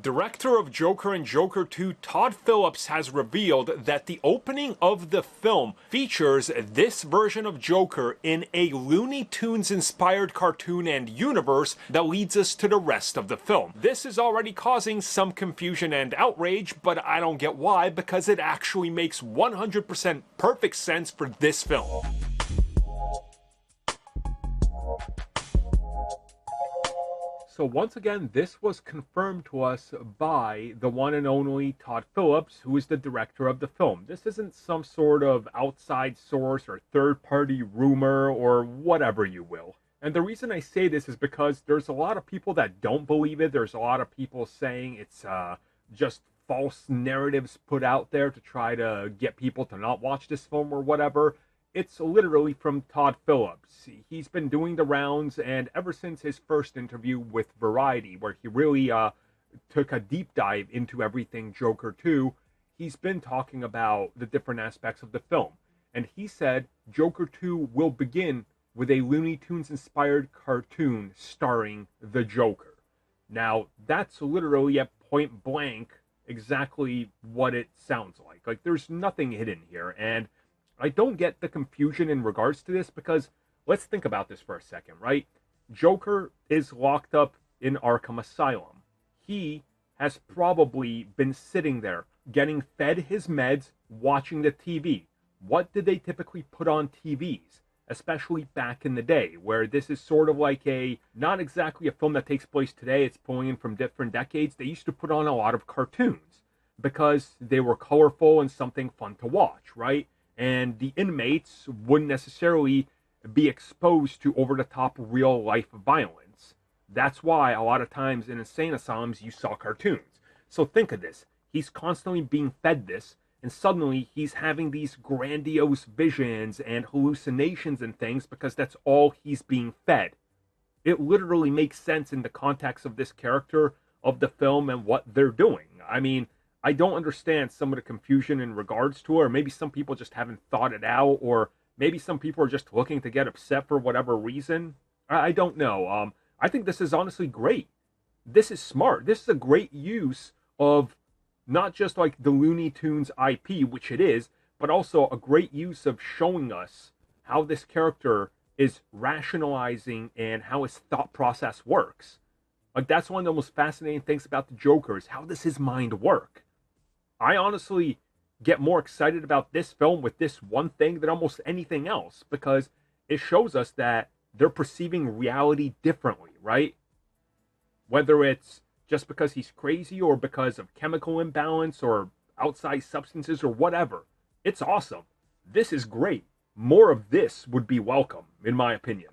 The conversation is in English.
Director of Joker and Joker 2, Todd Phillips, has revealed that the opening of the film features this version of Joker in a Looney Tunes-inspired cartoon and universe that leads us to the rest of the film. This is already causing some confusion and outrage, but I don't get why, because it actually makes 100% perfect sense for this film. So once again, this was confirmed to us by the one and only Todd Phillips, who is the director of the film. This isn't some sort of outside source or third-party rumor or whatever you will. And the reason I say this is because there's a lot of people that don't believe it. There's a lot of people saying it's just false narratives put out there to try to get people to not watch this film or whatever. It's literally from Todd Phillips. He's been doing the rounds, and ever since his first interview with Variety, where he really took a deep dive into everything Joker 2, he's been talking about the different aspects of the film. And he said Joker 2 will begin with a Looney Tunes-inspired cartoon starring the Joker. Now, that's literally at point blank exactly what it sounds like. Like, there's nothing hidden here, and I don't get the confusion in regards to this, because let's think about this for a second, right? Joker is locked up in Arkham Asylum. He has probably been sitting there, getting fed his meds, watching the TV. What did they typically put on TVs? Especially back in the day, where this is sort of like not exactly a film that takes place today, it's pulling in from different decades. They used to put on a lot of cartoons, because they were colorful and something fun to watch, right? And the inmates wouldn't necessarily be exposed to over-the-top real-life violence. That's why a lot of times in insane asylums you saw cartoons. So think of this. He's constantly being fed this, and suddenly he's having these grandiose visions and hallucinations and things because that's all he's being fed. It literally makes sense in the context of this character, of the film, and what they're doing. I mean, I don't understand some of the confusion in regards to it, or maybe some people just haven't thought it out, or maybe some people are just looking to get upset for whatever reason. I don't know. I think this is honestly great. This is smart. This is a great use of not just like the Looney Tunes IP, which it is, but also a great use of showing us how this character is rationalizing and how his thought process works. Like, that's one of the most fascinating things about the Joker, is how does his mind work? I honestly get more excited about this film with this one thing than almost anything else, because it shows us that they're perceiving reality differently, right? Whether it's just because he's crazy or because of chemical imbalance or outside substances or whatever. It's awesome. This is great. More of this would be welcome, in my opinion.